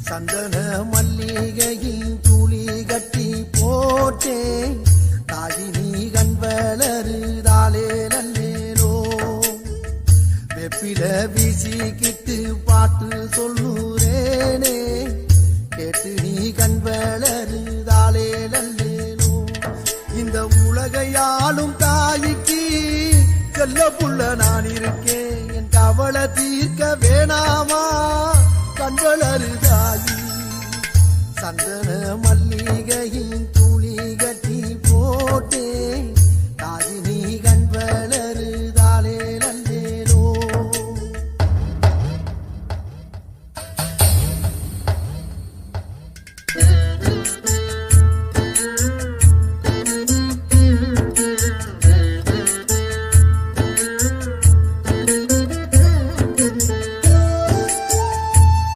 சந்தன மல்லிகையில் துளி கட்டி போட்டேன் தாயினி கண் வளருதாலே நல்லேலோ வெப்பில வீசிக்கிட்டு பாட்டு சொல்லுறேனே கேட்டு நீ கண் வளருதாலே நல்லேலோ இந்த உலகையாளும் தாய்க்கு செல்ல புள்ள நான் இருக்கேன் என் கவலை தீர்க்க வேணாமா கண்களருதாயி சந்தன